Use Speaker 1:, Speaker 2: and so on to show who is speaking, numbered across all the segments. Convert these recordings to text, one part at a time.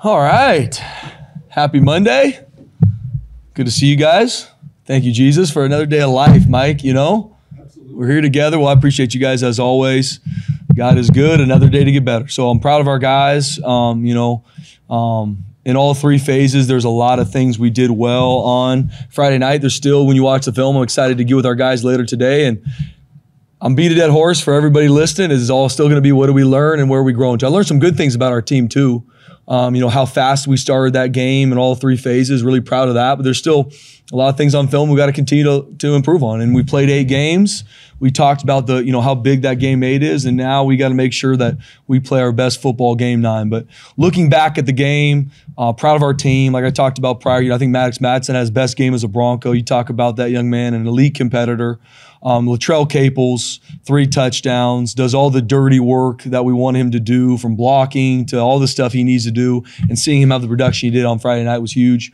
Speaker 1: All right. Happy Monday. Good to see you guys. Thank you, Jesus, for another day of life, Mike. You know, absolutely. We're here together. Well, I appreciate you guys as always. God is good. Another day to get better. So I'm proud of our guys. In all three phases, there's a lot of things we did well on Friday night. There's still, when you watch the film, I'm excited to get with our guys later today. And I'm beat a dead horse for everybody listening. It's all still going to be what do we learn and where are we growing to. I learned some good things about our team too. How fast we started that game in all three phases. Really proud of that. But there's still a lot of things on film we got to continue to improve on. And we played 8 games. We talked about how big that game 8 is, and now we got to make sure that we play our best football game 9. But looking back at the game, proud of our team. Like I talked about prior, I think Maddox Madsen has best game as a Bronco. You talk about that young man, an elite competitor. Latrell Caples, 3 touchdowns, does all the dirty work that we want him to do, from blocking to all the stuff he needs to do. And seeing him have the production he did on Friday night was huge.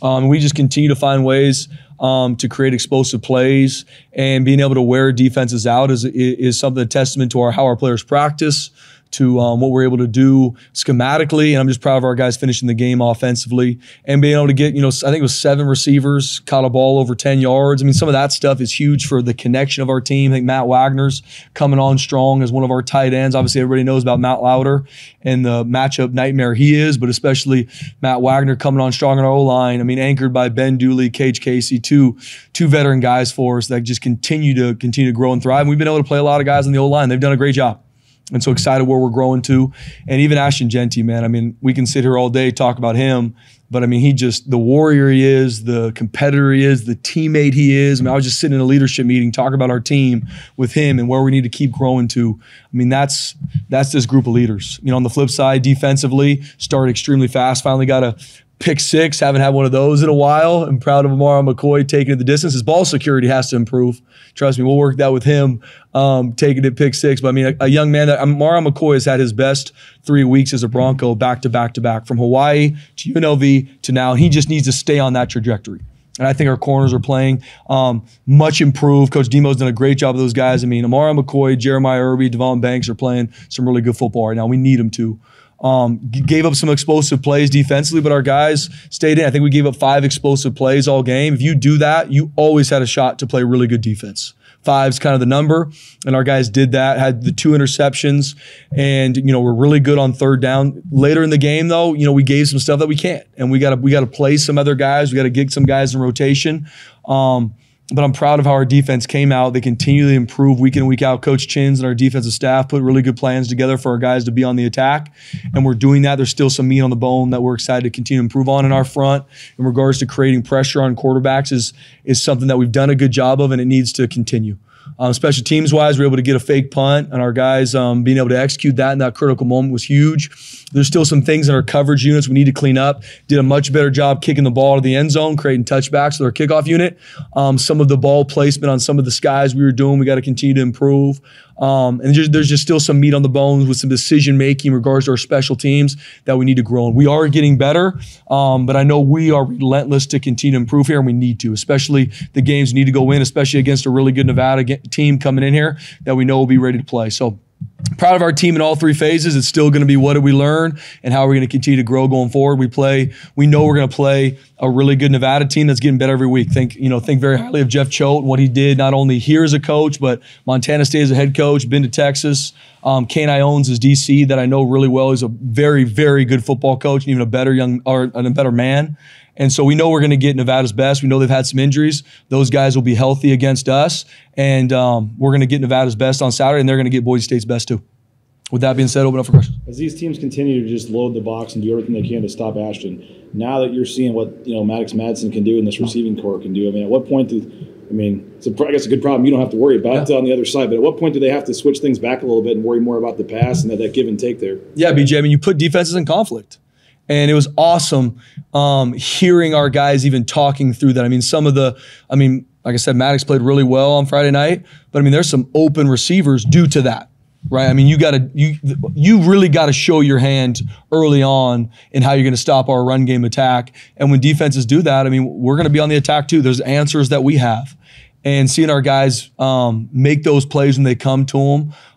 Speaker 1: We just continue to find ways to create explosive plays, and being able to wear defenses out is something, a testament to how our players practice, to what we're able to do schematically. And I'm just proud of our guys finishing the game offensively and being able to get, I think it was 7 receivers, caught a ball over 10 yards. I mean, some of that stuff is huge for the connection of our team. I think Matt Wagner's coming on strong as one of our tight ends. Obviously, everybody knows about Matt Lauder and the matchup nightmare he is, but especially Matt Wagner coming on strong in our O-line. I mean, anchored by Ben Dooley, Cage Casey, two veteran guys for us that just continue to grow and thrive. And we've been able to play a lot of guys on the O-line. They've done a great job. And so excited where we're growing to. And even Ashton Jeanty, man, I mean, we can sit here all day, talk about him, but I mean, he just, the warrior he is, the competitor he is, the teammate he is. I mean, I was just sitting in a leadership meeting, talking about our team with him and where we need to keep growing to. I mean, that's this group of leaders. On the flip side, defensively, started extremely fast, finally got a pick 6, haven't had one of those in a while. I'm proud of Amara McCoy taking it the distance. His ball security has to improve. Trust me, we'll work that with him, taking it pick 6. But I mean, a young man that Amara McCoy has had his best 3 weeks as a Bronco back to back to back, from Hawaii to UNLV to now. And he just needs to stay on that trajectory. And I think our corners are playing much improved. Coach Demo's done a great job of those guys. I mean, Amara McCoy, Jeremiah Irby, Devon Banks are playing some really good football right now. We need them to. Gave up some explosive plays defensively, but our guys stayed in. I think we gave up 5 explosive plays all game. If you do that, you always had a shot to play really good defense. 5's kind of the number, and our guys did that, had the 2 interceptions, and we're really good on 3rd down. Later in the game, though, we gave some stuff that we can't, and we got to play some other guys. We got to get some guys in rotation. But I'm proud of how our defense came out. They continually improve week in and week out. Coach Chins and our defensive staff put really good plans together for our guys to be on the attack, and we're doing that. There's still some meat on the bone that we're excited to continue to improve on in our front. In regards to creating pressure on quarterbacks is something that we've done a good job of, and it needs to continue. Special teams-wise, we were able to get a fake punt, and our guys being able to execute that in that critical moment was huge. There's still some things in our coverage units we need to clean up. Did a much better job kicking the ball to the end zone, creating touchbacks with our kickoff unit. Some of the ball placement on some of the skies we were doing, we got to continue to improve. And there's just still some meat on the bones with some decision-making in regards to our special teams that we need to grow in. We are getting better, but I know we are relentless to continue to improve here, and we need to, especially the games need to go in, especially against a really good Nevada team coming in here that we know will be ready to play. So proud of our team in all 3 phases. It's still going to be what did we learn and how are we going to continue to grow going forward. We know we're going to play a really good Nevada team that's getting better every week. Think very highly of Jeff Choate and what he did, not only here as a coach, but Montana State as a head coach, been to Texas. Kane Iones is DC that I know really well. He's a very, very good football coach and even a better man. And so we know we're going to get Nevada's best. We know they've had some injuries. Those guys will be healthy against us. And we're going to get Nevada's best on Saturday, and they're going to get Boise State's best too. With that being said, open up for questions.
Speaker 2: As these teams continue to just load the box and do everything they can to stop Ashton, now that you're seeing what Maddox Madsen can do and this receiving core can do, I mean, at what point it's I guess a good problem you don't have to worry about on the other side, but at what point do they have to switch things back a little bit and worry more about the pass and that give and take there?
Speaker 1: Yeah, BJ, I mean, you put defenses in conflict. And it was awesome hearing our guys even talking through that. I mean, like I said, Maddox played really well on Friday night, but I mean, there's some open receivers due to that, right? I mean, you really got to show your hand early on in how you're going to stop our run game attack. And when defenses do that, I mean, we're going to be on the attack too. There's answers that we have. And seeing our guys make those plays when they come to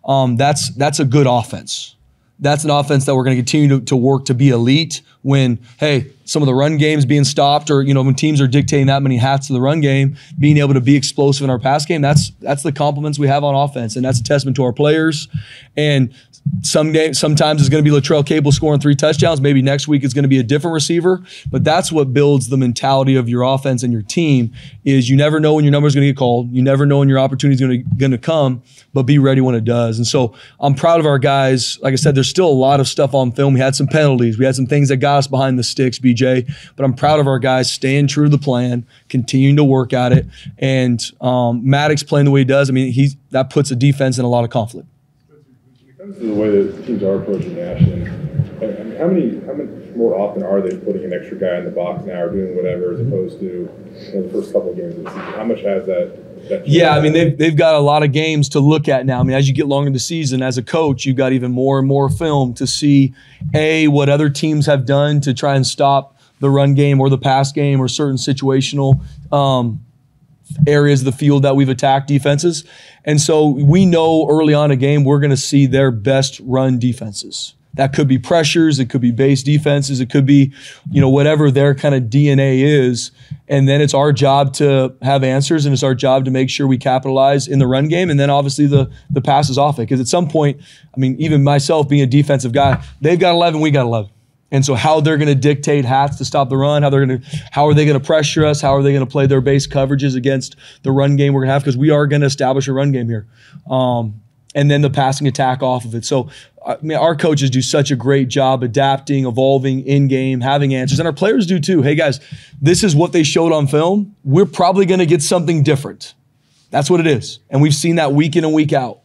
Speaker 1: them, that's a good offense. that's an offense that we're going to continue to work to be elite when, hey, some of the run games being stopped, or, when teams are dictating that many hats to the run game, being able to be explosive in our pass game, that's the compliments we have on offense, and that's a testament to our players. And sometimes it's going to be Latrell Cable scoring 3 touchdowns. Maybe next week it's going to be a different receiver. But that's what builds the mentality of your offense and your team, is you never know when your number is going to get called. You never know when your opportunity is going to come, but be ready when it does. And so I'm proud of our guys. Like I said, there's still a lot of stuff on film. We had some penalties. We had some things that got us behind the sticks, BJ. But I'm proud of our guys staying true to the plan, continuing to work at it. And Maddox playing the way he does, that puts a defense in a lot of conflict.
Speaker 3: To the way that teams are approaching Ashton, how many more often are they putting an extra guy in the box now or doing whatever, as opposed to the first couple of games of the season? How much has that
Speaker 1: Yeah, they've got a lot of games to look at now. As you get longer in the season, as a coach, you've got even more and more film to see, what other teams have done to try and stop the run game or the pass game or certain situational areas of the field that we've attacked defenses. And so we know early on in a game we're going to see their best run defenses. That could be pressures, it could be base defenses, it could be, whatever their kind of DNA is. And then it's our job to have answers, and it's our job to make sure we capitalize in the run game, and then obviously the passes off it. Because at some point, even myself being a defensive guy, they've got 11, we got 11. And so how they're going to dictate hats to stop the run, how are they going to pressure us, how are they going to play their base coverages against the run game we're going to have, because we are going to establish a run game here. And then the passing attack off of it. So, our coaches do such a great job adapting, evolving in-game, having answers. And our players do too. Hey, guys, this is what they showed on film. We're probably going to get something different. That's what it is. And we've seen that week in and week out.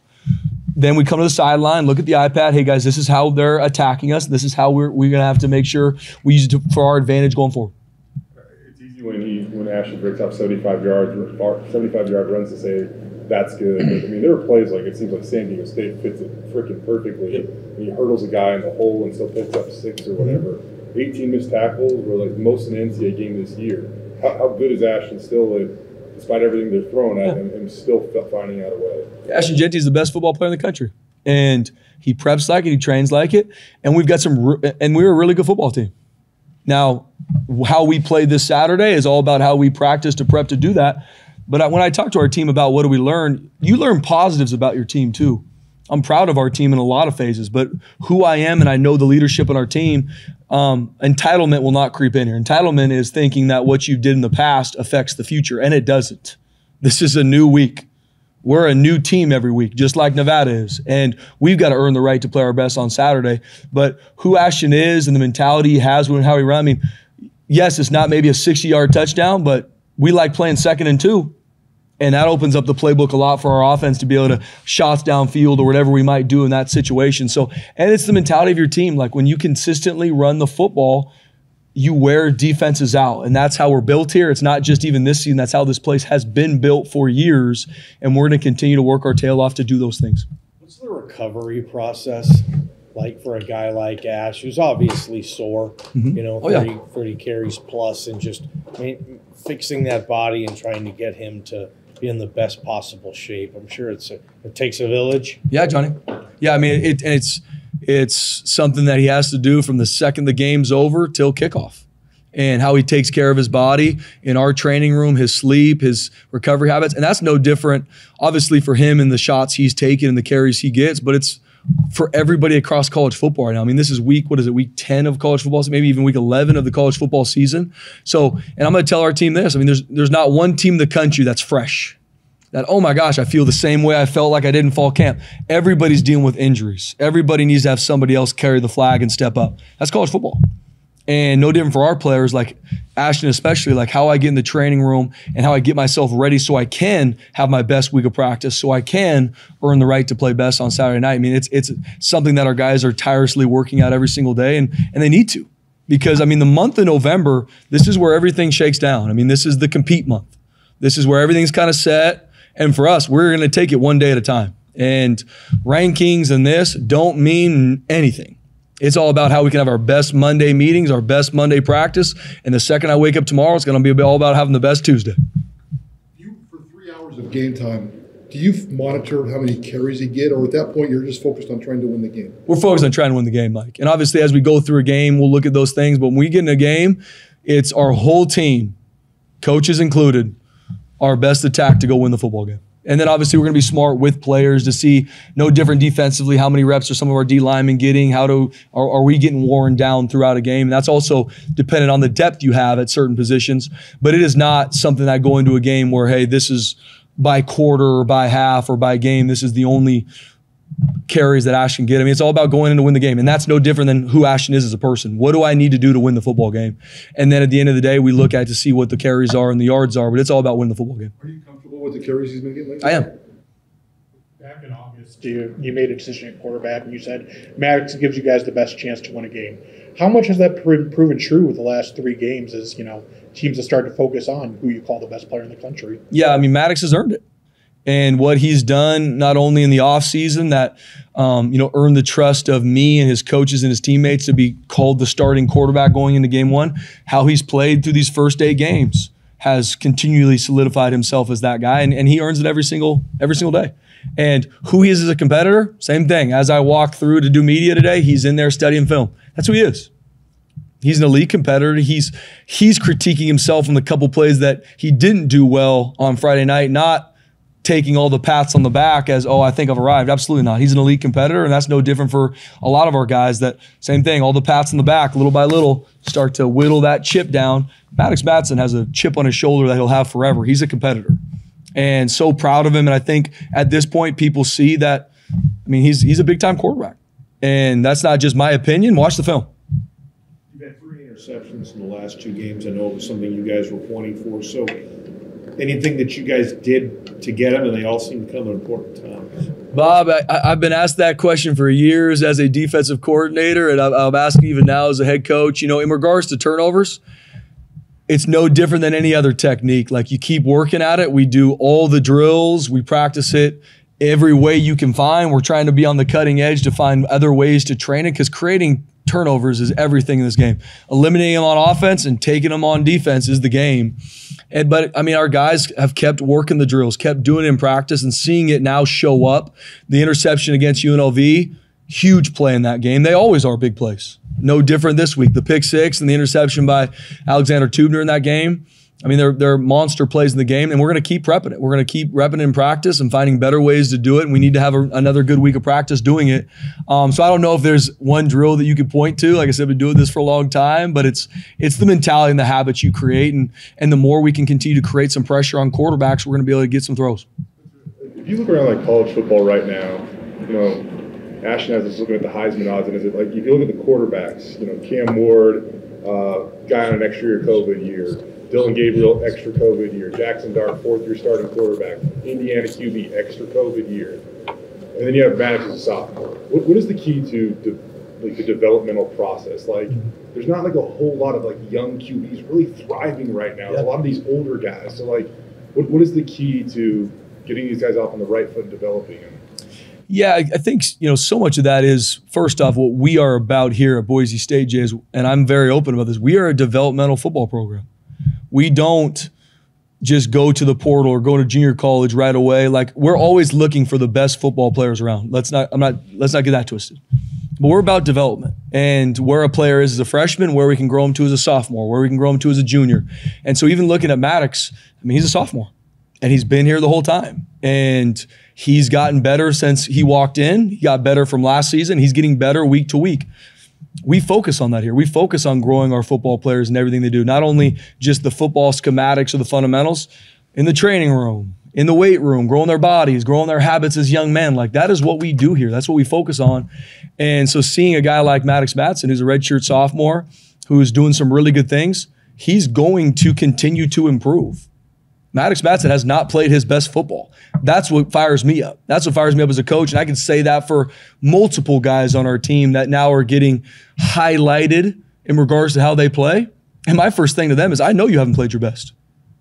Speaker 1: Then we come to the sideline, look at the iPad. Hey, guys, this is how they're attacking us. This is how we're going to have to make sure we use it for our advantage going forward.
Speaker 3: It's easy when Ashton breaks up 75-yard runs to say, that's good. But, there are plays like it seems like San Diego State fits it freaking perfectly. Yep. He hurdles a guy in the hole and still picks up 6 or whatever. 18 missed tackles were like most in an NCAA game this year. How good is Ashton still, despite everything they're throwing at him, and still finding out a way?
Speaker 1: Ashton Jeanty is the best football player in the country. And he preps like it, he trains like it, and we've got and we're a really good football team. Now, how we play this Saturday is all about how we practice to prep to do that. But when I talk to our team about what do we learn, you learn positives about your team too. I'm proud of our team in a lot of phases, but who I am and I know the leadership in our team, entitlement will not creep in here. Entitlement is thinking that what you did in the past affects the future, and it doesn't. This is a new week. We're a new team every week, just like Nevada is, and we've got to earn the right to play our best on Saturday. But who Ashton is and the mentality he has when how he runs, yes, it's not maybe a 60-yard touchdown, but we like playing 2nd and 2, and that opens up the playbook a lot for our offense to be able to shots downfield or whatever we might do in that situation. So, and it's the mentality of your team. Like when you consistently run the football, you wear defenses out, and that's how we're built here. It's not just even this season. That's how this place has been built for years, and we're going to continue to work our tail off to do those things.
Speaker 4: What's the recovery process like for a guy like Ash, who's obviously sore, 30 carries plus, and just fixing that body and trying to get him to be in the best possible shape? I'm sure it takes a village.
Speaker 1: Yeah, Johnny. Yeah, it's something that he has to do from the second the game's over till kickoff, and how he takes care of his body in our training room, his sleep, his recovery habits. And that's no different, obviously, for him and the shots he's taken and the carries he gets, but it's for everybody across college football right now. This is week 10 of college football, maybe even week 11 of the college football season. So, and I'm going to tell our team this, there's not one team in the country that's fresh. That, oh my gosh, I feel the same way I felt like I did in fall camp. Everybody's dealing with injuries. Everybody needs to have somebody else carry the flag and step up. That's college football. And no different for our players, like Ashton especially, like how I get in the training room and how I get myself ready so I can have my best week of practice, so I can earn the right to play best on Saturday night. It's something that our guys are tirelessly working out every single day, and they need to. Because, the month of November, this is where everything shakes down. This is the compete month. This is where everything's kind of set. And for us, we're going to take it one day at a time. And rankings and this don't mean anything. It's all about how we can have our best Monday meetings, our best Monday practice. And the second I wake up tomorrow, it's going to be all about having the best Tuesday.
Speaker 5: For 3 hours of game time, do you monitor how many carries you get, or at that point you're just focused on trying to win the game?
Speaker 1: We're focused on trying to win the game, Mike. And obviously, as we go through a game, we'll look at those things. But when we get in a game, it's our whole team, coaches included, our best attack to go win the football game. And then obviously we're going to be smart with players to see no different defensively. How many reps are some of our D linemen getting? Are we getting worn down throughout a game? And that's also dependent on the depth you have at certain positions. But it is not something that I go into a game where, hey, this is by quarter or by half or by game, this is the only carries that Ashton get. I mean, it's all about going in to win the game. And that's no different than who Ashton is as a person. What do I need to do to win the football game? And then at the end of the day, we look at to see what the carries are and the yards are, but it's all about winning the football game.
Speaker 5: Are you comfortable with the carries he's been getting lately?
Speaker 1: I am.
Speaker 6: Back in August, you made a decision at quarterback, and you said Maddox gives you guys the best chance to win a game. How much has that proven true with the last 3 games as, teams have started to focus on who you call the best player in the country?
Speaker 1: Yeah, I mean, Maddox has earned it. And what he's done, not only in the offseason that, earned the trust of me and his coaches and his teammates to be called the starting quarterback going into game 1, how he's played through these first 8 games has continually solidified himself as that guy. And he earns it every single day. And who he is as a competitor, same thing. As I walk through to do media today, he's in there studying film. That's who he is. He's an elite competitor. He's critiquing himself on the couple plays that he didn't do well on Friday night, not taking all the pats on the back as, oh, I think I've arrived. Absolutely not. He's an elite competitor, and that's no different for a lot of our guys. That same thing, all the pats on the back, little by little, start to whittle that chip down. Maddox Madsen has a chip on his shoulder that he'll have forever. He's a competitor. And so proud of him. And I think at this point, people see that, I mean, he's a big-time quarterback. And that's not just my opinion. Watch the film.
Speaker 7: You've had 3 interceptions in the last 2 games. I know it was something you guys were pointing for. So anything that you guys did to get them, and they all seem to come at important times?
Speaker 1: Bob, I've been asked that question for years as a defensive coordinator, and I'm asking even now as a head coach. In regards to turnovers, it's no different than any other technique. Like, you keep working at it. We do all the drills. We practice it every way you can find. We're trying to be on the cutting edge to find other ways to train it, because creating turnovers is everything in this game. Eliminating them on offense and taking them on defense is the game. But our guys have kept working the drills, kept doing it in practice, and seeing it now show up. The interception against UNLV, huge play in that game. They always are big plays. No different this week. The pick 6 and the interception by Alexander Tubner in that game. I mean, they're monster plays in the game, and we're going to keep repping it. We're going to keep repping it in practice and finding better ways to do it, and we need to have another good week of practice doing it. So I don't know if there's one drill that you could point to. Like I said, I've been doing this for a long time, but it's the mentality and the habits you create, and the more we can continue to create some pressure on quarterbacks, we're going to be able to get some throws.
Speaker 3: If you look around like college football right now, Ashton has us looking at the Heisman odds, and is it like, if you look at the quarterbacks, Cam Ward, guy on an extra year COVID year, Dylan Gabriel, extra COVID year, Jackson Dart, 4th-year starting quarterback, Indiana QB, extra COVID year, and then you have Maddox as a sophomore. What is the key to the developmental process? Like, there's not like a whole lot of like young QBs really thriving right now. Yeah. A lot of these older guys. So like, what is the key to getting these guys off on the right foot and developing them?
Speaker 1: Yeah, I think so much of that is, first off, what we are about here at Boise State, Jay, and I'm very open about this. We are a developmental football program. We don't just go to the portal or go to junior college right away. Like, we're always looking for the best football players around. Let's not get that twisted. But we're about development, and where a player is as a freshman, where we can grow him to as a sophomore, where we can grow him to as a junior. And so even looking at Maddox, he's a sophomore, and he's been here the whole time. And he's gotten better since he walked in. He got better from last season. He's getting better week to week. We focus on that here. We focus on growing our football players and everything they do, not only just the football schematics or the fundamentals, in the training room, in the weight room, growing their bodies, growing their habits as young men. Like, that is what we do here. That's what we focus on. And so seeing a guy like Maddox Madsen, who's a redshirt sophomore, who's doing some really good things, he's going to continue to improve. Maddox Madsen has not played his best football. That's what fires me up. That's what fires me up as a coach. And I can say that for multiple guys on our team that now are getting highlighted in regards to how they play. And my first thing to them is, I know you haven't played your best.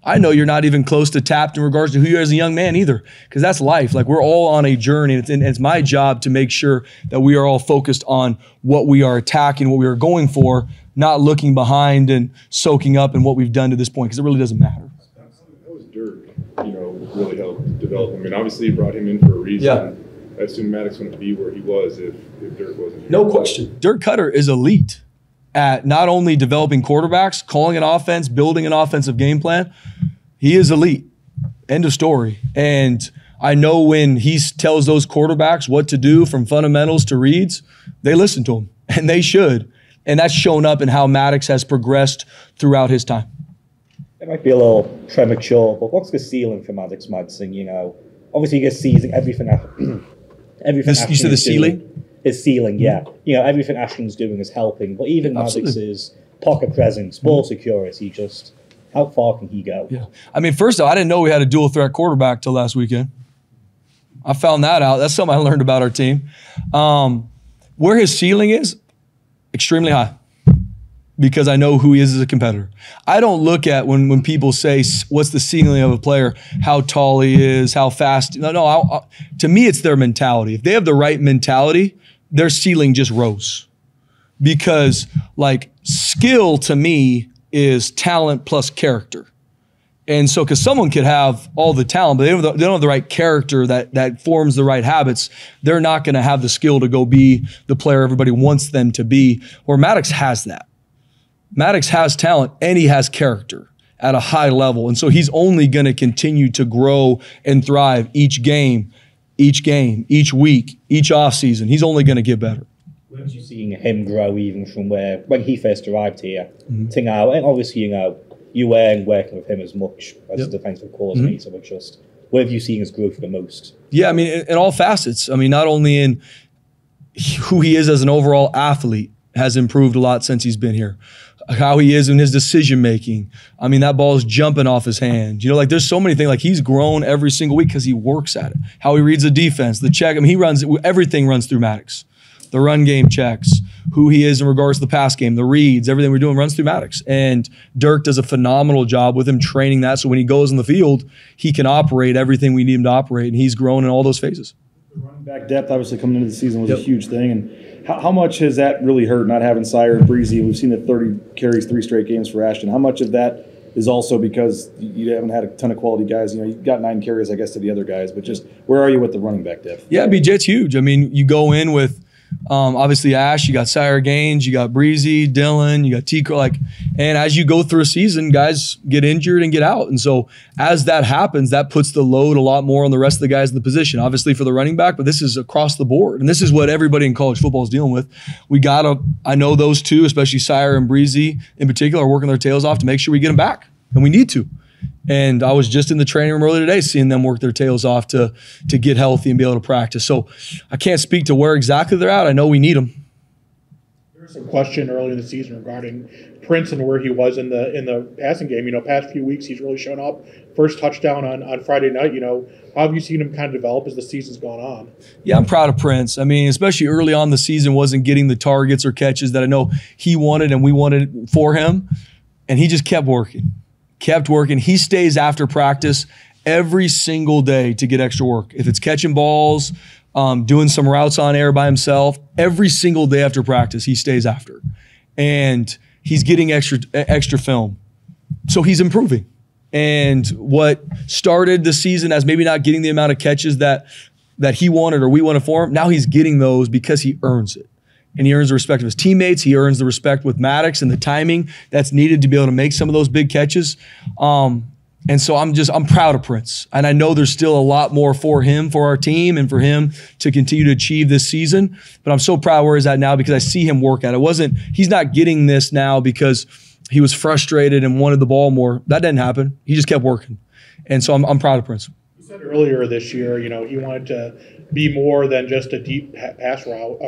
Speaker 1: I know you're not even close to tapped in regards to who you are as a young man either, because that's life. Like, we're all on a journey, and it's my job to make sure that we are all focused on what we are attacking, what we are going for, not looking behind and soaking up in what we've done to this point, because it really doesn't matter.
Speaker 3: That was Dirk, really helped develop develop. I mean, obviously you brought him in for a reason.
Speaker 1: Yeah.
Speaker 3: I assume Maddox wouldn't be where he was if Dirk wasn't here.
Speaker 1: No question. Dirk Cutter is elite at not only developing quarterbacks, calling an offense, building an offensive game plan. He is elite. End of story. And I know when he tells those quarterbacks what to do from fundamentals to reads, they listen to him, and they should. And that's shown up in how Maddox has progressed throughout his time.
Speaker 8: It might be a little premature, but what's the ceiling for Maddox Madsen? You know, obviously you get seizing everything. Everything.
Speaker 1: You said the ceiling?
Speaker 8: His ceiling, yeah. You know, everything Ashton's doing is helping, but even Maddox's pocket presence, ball security, just how far can he go?
Speaker 1: Yeah. I mean, first of all, I didn't know we had a dual threat quarterback till last weekend. I found that out. That's something I learned about our team. Where his ceiling is, extremely high, because I know who he is as a competitor. I don't look at when people say, what's the ceiling of a player, how tall he is, how fast. No, to me, it's their mentality. If they have the right mentality, their ceiling just rose. Because like skill to me is talent plus character. And so, because someone could have all the talent, but they don't have the right character that forms the right habits, they're not going to have the skill to go be the player everybody wants them to be. Where Maddox has that. Maddox has talent and he has character at a high level. And so he's only going to continue to grow and thrive each game, each week, each offseason. He's only going to get better.
Speaker 8: When you seeing him grow even from when he first arrived here to now, and obviously, you know, you weren't working with him as much as a defensive coordinator, but just where have you seen his growth the most?
Speaker 1: Yeah, I mean, in all facets. I mean, not only in who he is as an overall athlete has improved a lot since he's been here. How he is in his decision-making. I mean, that ball is jumping off his hand. You know, like there's so many things. Like he's grown every single week because he works at it. How he reads the defense, the check. I mean, everything runs through Maddox. The run game checks, who he is in regards to the pass game, the reads, everything we're doing runs through Maddox. And Dirk does a phenomenal job with him training that. So when he goes in the field, he can operate everything we need him to operate. And he's grown in all those phases.
Speaker 2: The running back depth, obviously, coming into the season was a huge thing. And how much has that really hurt not having Sire and Breezy? We've seen the 30 carries, 3 straight games for Ashton. How much of that is also because you haven't had a ton of quality guys? You know, you got 9 carries, I guess, to the other guys. But just where are you with the running back depth?
Speaker 1: Yeah, BJ, it's huge. I mean, you go in with obviously Ash, you got Sire Gaines, you got Breezy, Dylan, you got Tico, and as you go through a season, guys get injured and get out. And so as that happens, that puts the load a lot more on the rest of the guys in the position, obviously for the running back, but this is across the board. And this is what everybody in college football is dealing with. I know those two, especially Sire and Breezy in particular, are working their tails off to make sure we get them back. And we need to. And I was just in the training room earlier today seeing them work their tails off to get healthy and be able to practice. So I can't speak to where exactly they're at. I know we need them.
Speaker 6: There was a question earlier in the season regarding Prince and where he was in the passing game. You know, past few weeks he's really shown up. First touchdown on Friday night. You know, how have you seen him kind of develop as the season's gone on?
Speaker 1: Yeah, I'm proud of Prince. I mean, especially early on the season, wasn't getting the targets or catches that I know he wanted and we wanted for him. And he just kept working. He stays after practice every single day to get extra work. If it's catching balls, doing some routes on air by himself, every single day after practice, he stays after. And he's getting extra film. So he's improving. And what started the season as maybe not getting the amount of catches that he wanted or we wanted for him, now he's getting those because he earns it. And he earns the respect of his teammates. He earns the respect with Maddox and the timing that's needed to be able to make some of those big catches. And so I'm proud of Prince. And I know there's still a lot more for him, for our team, and for him to continue to achieve this season. But I'm so proud where he's at now because I see him work at it. He's not getting this now because he was frustrated and wanted the ball more. That didn't happen. He just kept working. And so I'm proud of Prince.
Speaker 6: You said earlier this year, you know, he wanted to be more than just a deep pass route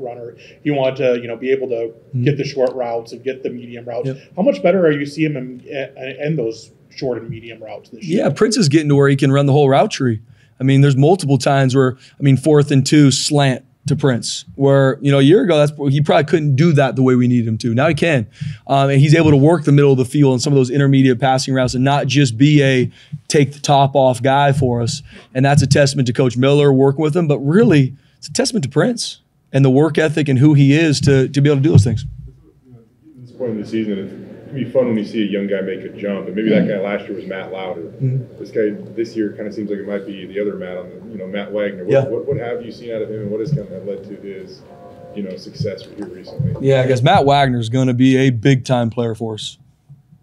Speaker 6: runner. He wanted to, you know, be able to get the short routes and get the medium routes. Yep. How much better are you seeing him in those short and medium routes this year?
Speaker 1: Yeah, Prince is getting to where he can run the whole route tree. I mean, there's multiple times where, 4th and 2 slant to Prince, where, you know, a year ago, he probably couldn't do that the way we needed him to. Now he can. And he's able to work the middle of the field in some of those intermediate passing routes and not just be a take the top off guy for us. And that's a testament to Coach Miller working with him, but really it's a testament to Prince and the work ethic and who he is to be able to do those things.
Speaker 3: At this point in the season, can be fun when you see a young guy make a jump, and maybe that guy last year was Matt Lauder. This guy this year kind of seems like it might be the other Matt on the, Matt Wagner. What have you seen out of him, and what has kind of led to his, success here recently?
Speaker 1: Yeah, I guess Matt Wagner is going to be a big-time player for us.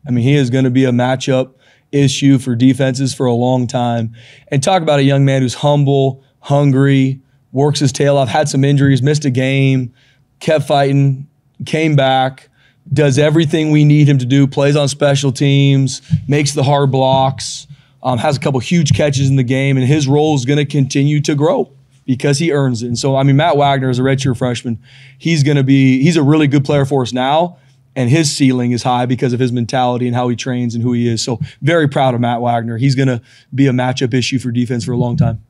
Speaker 1: I mean, he is going to be a matchup issue for defenses for a long time. And talk about a young man who's humble, hungry, works his tail off, had some injuries, missed a game, kept fighting, came back, does everything we need him to do, plays on special teams, makes the hard blocks, has a couple huge catches in the game, and his role is going to continue to grow because he earns it. And so, I mean, Matt Wagner is a redshirt freshman. He's a really good player for us now, and his ceiling is high because of his mentality and how he trains and who he is. So very proud of Matt Wagner. He's going to be a matchup issue for defense for a long time.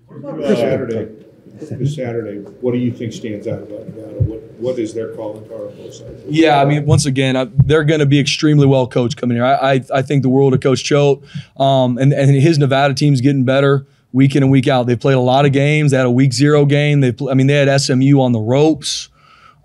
Speaker 7: This Saturday, what do you think stands out about Nevada? What is their calling card on both sides?
Speaker 1: Yeah, I mean, once again, they're going to be extremely well coached coming here. I think the world of Coach Choate, and his Nevada team's getting better week in and week out. They played a lot of games. They had a week 0 game. They had SMU on the ropes.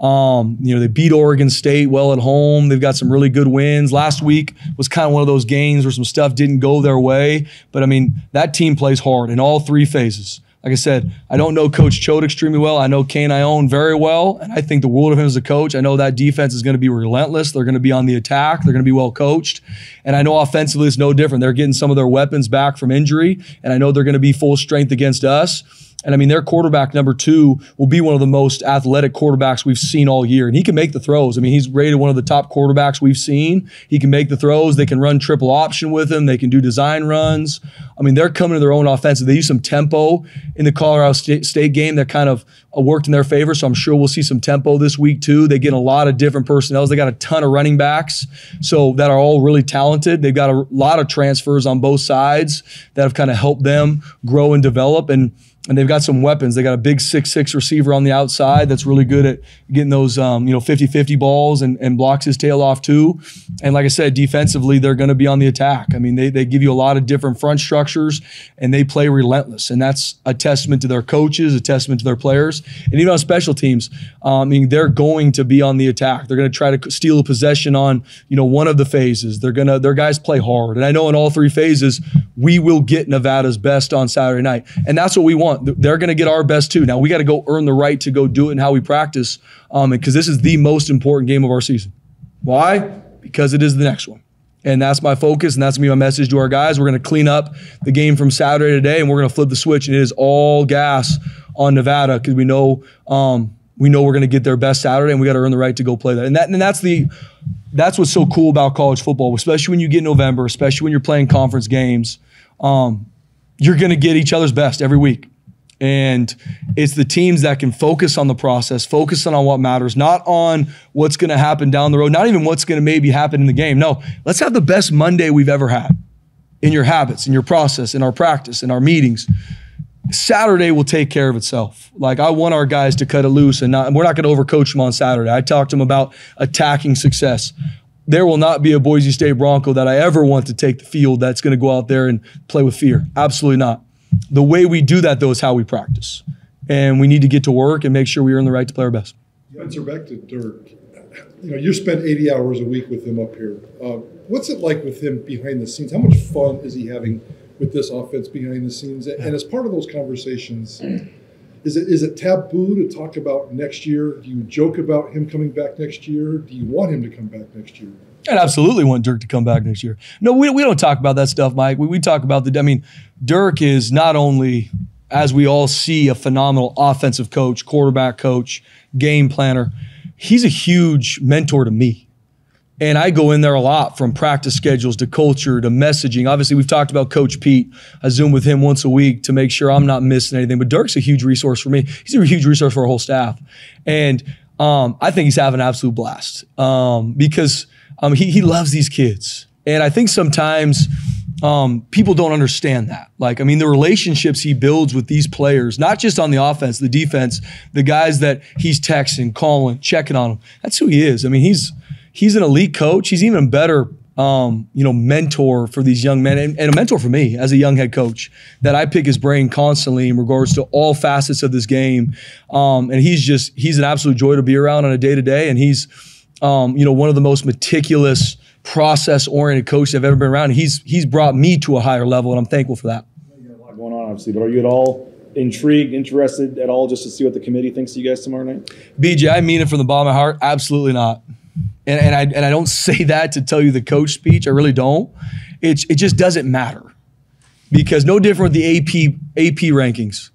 Speaker 1: They beat Oregon State well at home. They've got some really good wins. Last week was kind of one of those games where some stuff didn't go their way. But, I mean, that team plays hard in all 3 phases. Like I said, I don't know Coach Choate extremely well. I know Kane Ione very well, and I think the world of him as a coach. I know that defense is going to be relentless. They're going to be on the attack. They're going to be well coached. And I know offensively it's no different. They're getting some of their weapons back from injury, and I know they're going to be full strength against us. And I mean, their quarterback number 2 will be one of the most athletic quarterbacks we've seen all year. And he can make the throws. I mean, he's rated one of the top quarterbacks we've seen. He can make the throws. They can run triple option with him. They can do design runs. I mean, they're coming to their own offensive. They use some tempo in the Colorado State game that kind of worked in their favor. So I'm sure we'll see some tempo this week too. They get a lot of different personnel. They got a ton of running backs so that are all really talented. They've got a lot of transfers on both sides that have kind of helped them grow and develop. And they've got some weapons. They got a big 6'6" receiver on the outside that's really good at getting those 50-50 balls and blocks his tail off too. And like I said, defensively, they're going to be on the attack. I mean, they give you a lot of different front structures, and they play relentless. And that's a testament to their coaches, a testament to their players. And even on special teams, they're going to be on the attack. They're going to try to steal a possession on one of the phases. Their guys play hard. And I know in all 3 phases, we will get Nevada's best on Saturday night. And that's what we want. They're going to get our best too. Now we got to go earn the right to go do it in how we practice, because this is the most important game of our season. Why? Because it is the next one. And that's my focus, and that's going to be my message to our guys. We're going to clean up the game from Saturday today, and we're going to flip the switch, and it is all gas on Nevada because we know we're going to get their best Saturday, and we got to earn the right to go play that. And that's what's so cool about college football, especially when you get November, especially when you're playing conference games. You're going to get each other's best every week. And it's the teams that can focus on the process, focus on what matters, not on what's going to happen down the road, not even what's going to maybe happen in the game. No, let's have the best Monday we've ever had in your habits, in your process, in our practice, in our meetings. Saturday will take care of itself. Like, I want our guys to cut it loose, and we're not going to overcoach them on Saturday. I talked to them about attacking success. There will not be a Boise State Bronco that I ever want to take the field that's going to go out there and play with fear. Absolutely not. The way we do that, though, is how we practice. And we need to get to work and make sure we earn the right to play our best.
Speaker 5: Spencer, back to Dirk. You spent 80 hours a week with him up here. What's it like with him behind the scenes? How much fun is he having with this offense behind the scenes? And as part of those conversations, is it taboo to talk about next year? Do you joke about him coming back next year? Do you want him to come back next year?
Speaker 1: I absolutely want Dirk to come back next year. No, we don't talk about that stuff, Mike. We talk about Dirk is not only, as we all see, a phenomenal offensive coach, quarterback coach, game planner. He's a huge mentor to me. And I go in there a lot, from practice schedules to culture to messaging. Obviously, we've talked about Coach Pete. I Zoom with him once a week to make sure I'm not missing anything. But Dirk's a huge resource for me. He's a huge resource for our whole staff. And I think he's having an absolute blast because he loves these kids. And I think sometimes people don't understand that. The relationships he builds with these players, not just on the offense, the defense, the guys that he's texting, calling, checking on them. That's who he is. He's an elite coach. He's even better, mentor for these young men and a mentor for me as a young head coach, that I pick his brain constantly in regards to all facets of this game. And he's an absolute joy to be around on a day-to-day. And he's, one of the most meticulous process-oriented coach I've ever been around. He's brought me to a higher level, and I'm thankful for that.
Speaker 2: You got a lot going on, obviously, but are you at all intrigued, interested at all just to see what the committee thinks of you guys tomorrow night?
Speaker 1: BJ, I mean it from the bottom of my heart. Absolutely not. And I don't say that to tell you the coach speech. I really don't. It just doesn't matter. Because no different with the AP rankings.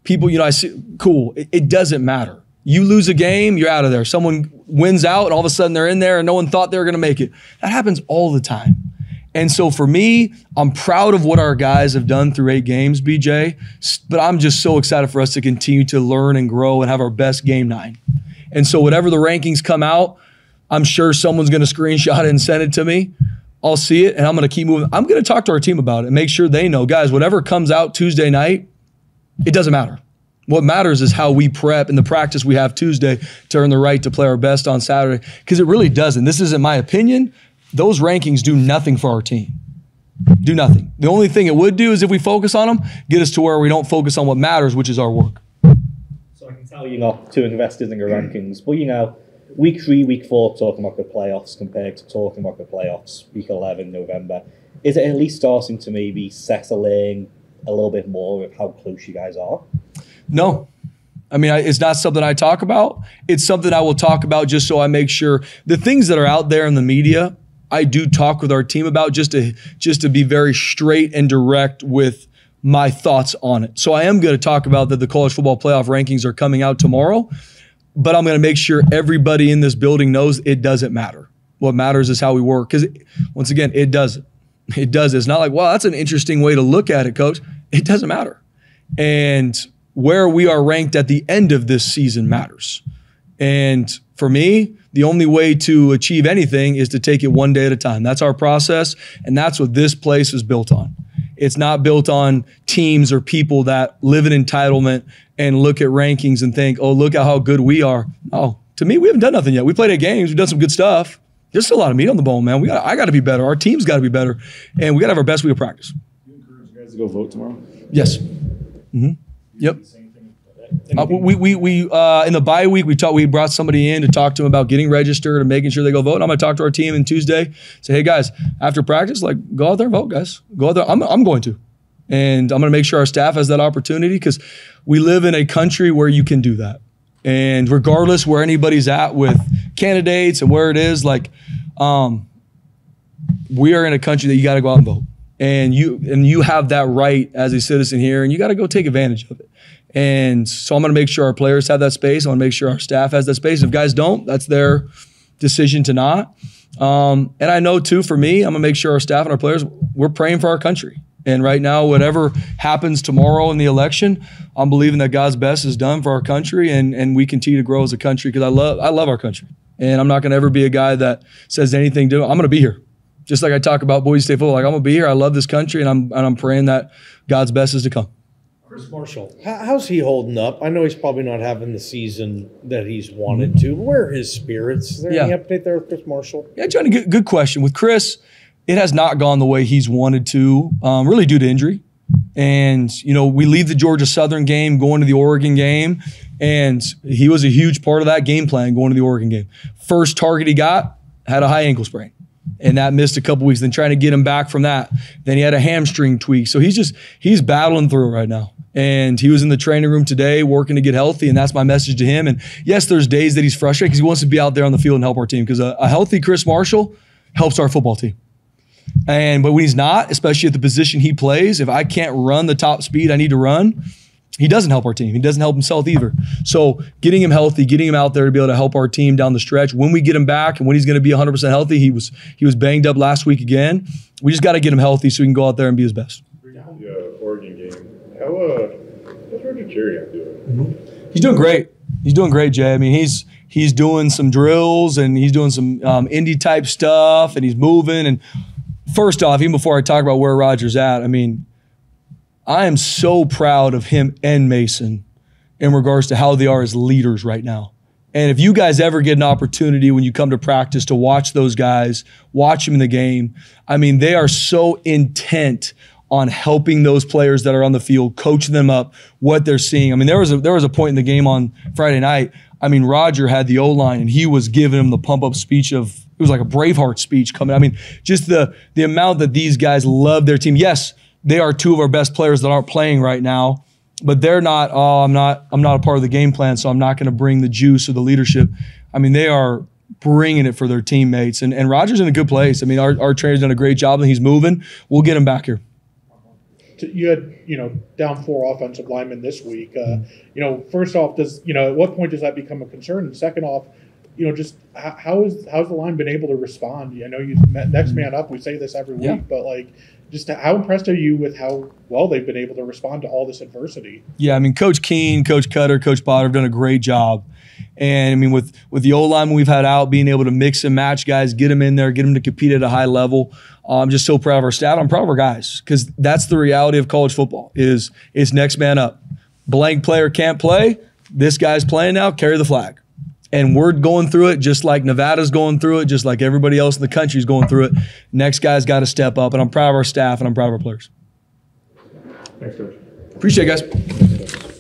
Speaker 1: People, I see, cool. It doesn't matter. You lose a game, you're out of there. Someone wins out and all of a sudden they're in there and no one thought they were going to make it. That happens all the time. And so for me, I'm proud of what our guys have done through 8 games, BJ, but I'm just so excited for us to continue to learn and grow and have our best game 9. And so whatever the rankings come out, I'm sure someone's going to screenshot it and send it to me. I'll see it and I'm going to keep moving. I'm going to talk to our team about it and make sure they know, guys, whatever comes out Tuesday night, it doesn't matter. What matters is how we prep and the practice we have Tuesday to earn the right to play our best on Saturday, because it really doesn't. This isn't my opinion. Those rankings do nothing for our team. Do nothing. The only thing it would do is if we focus on them, get us to where we don't focus on what matters, which is our work.
Speaker 8: So I can tell you're not too invested in your rankings, but week 3, week 4, talking about the playoffs compared to talking about the playoffs, week 11, November. Is it at least starting to maybe settle in a little bit more of how close you guys are?
Speaker 1: No. I mean, it's not something I talk about. It's something I will talk about just so I make sure the things that are out there in the media, I do talk with our team about just to be very straight and direct with my thoughts on it. So I am going to talk about that the college football playoff rankings are coming out tomorrow, but I'm going to make sure everybody in this building knows it doesn't matter. What matters is how we work. Because once again, it doesn't. It does. It's not like, wow, that's an interesting way to look at it, coach. It doesn't matter. And where we are ranked at the end of this season matters. And for me, the only way to achieve anything is to take it one day at a time. That's our process, and that's what this place is built on. It's not built on teams or people that live in entitlement and look at rankings and think, oh, look at how good we are. No, to me, we haven't done nothing yet. We played 8 games. We've done some good stuff. There's still a lot of meat on the bone, man. I got to be better. Our team's got to be better, and we got to have our best week of practice.
Speaker 2: You encourage you guys to go vote tomorrow?
Speaker 1: Yes. Mm-hmm. Yep. We in the bye week we brought somebody in to talk to them about getting registered and making sure they go vote. And I'm going to talk to our team on Tuesday. Say, hey guys, after practice, go out there and vote, guys. Go out there. I'm going to, and I'm going to make sure our staff has that opportunity because we live in a country where you can do that. And regardless where anybody's at with candidates and where it is, we are in a country that you got to go out and vote. And you have that right as a citizen here, and you got to go take advantage of it. And so I'm going to make sure our players have that space. I want to make sure our staff has that space. If guys don't, that's their decision to not. And I know too, for me, I'm going to make sure our staff and our players, we're praying for our country. And right now, whatever happens tomorrow in the election, I'm believing that God's best is done for our country, and we continue to grow as a country because I love our country. And I'm not going to ever be a guy that says anything different. I'm going to be here. Just like I talk about Boise State football, I'm going to be here. I love this country, and I'm praying that God's best is to come.
Speaker 4: Chris Marshall, how's he holding up? I know he's probably not having the season that he's wanted to. Where are his spirits? Is there any update there with Chris Marshall?
Speaker 1: Yeah, Johnny, good question. With Chris, it has not gone the way he's wanted to, really due to injury. And, we leave the Georgia Southern game, going to the Oregon game, and he was a huge part of that game plan going to the Oregon game. First target he got, had a high ankle sprain. And that missed a couple weeks. Then trying to get him back from that. Then he had a hamstring tweak. So he's battling through it right now. And he was in the training room today working to get healthy, and that's my message to him. And yes, there's days that he's frustrated because he wants to be out there on the field and help our team because a healthy Chris Marshall helps our football team. But when he's not, especially at the position he plays, if I can't run the top speed I need to run, he doesn't help our team. He doesn't help himself either. So getting him healthy, getting him out there to be able to help our team down the stretch, when we get him back and when he's going to be 100% healthy, he was banged up last week again. We just got to get him healthy so he can go out there and be his best.
Speaker 3: The Oregon game. How's Roger Cherry doing?
Speaker 1: He's doing great. He's doing great, Jay. I mean, he's doing some drills and he's doing some indie type stuff and he's moving. And first off, even before I talk about where Roger's at, I mean, I am so proud of him and Mason in regards to how they are as leaders right now. And if you guys ever get an opportunity when you come to practice to watch those guys, watch them in the game, I mean, they are so intent on helping those players that are on the field, coaching them up, what they're seeing. I mean, there was a point in the game on Friday night. I mean, Roger had the O-line, and he was giving him the pump-up speech of, it was like a Braveheart speech coming. I mean, just the amount that these guys love their team. Yes, they are two of our best players that aren't playing right now, but they're not, I'm not a part of the game plan, so I'm not going to bring the juice or the leadership. I mean, they are bringing it for their teammates. And Roger's in a good place. I mean, our trainer's done a great job, and he's moving. We'll get him back here.
Speaker 6: You had, down 4 offensive linemen this week. First off, at what point does that become a concern? And second off, just how's the line been able to respond? I know you next man up. We say this every week, but just how impressed are you with how well they've been able to respond to all this adversity? Yeah, I mean, Coach Keene, Coach Cutter, Coach Potter have done a great job. And I mean, with the O-line we've had out, being able to mix and match guys, get them in there, get them to compete at a high level. I'm just so proud of our staff. I'm proud of our guys, because that's the reality of college football is it's next man up. Blank player can't play. This guy's playing now, carry the flag. And we're going through it just like Nevada's going through it, just like everybody else in the country is going through it. Next guy's got to step up, and I'm proud of our staff, and I'm proud of our players.
Speaker 3: Thanks, Coach.
Speaker 1: Appreciate it, guys.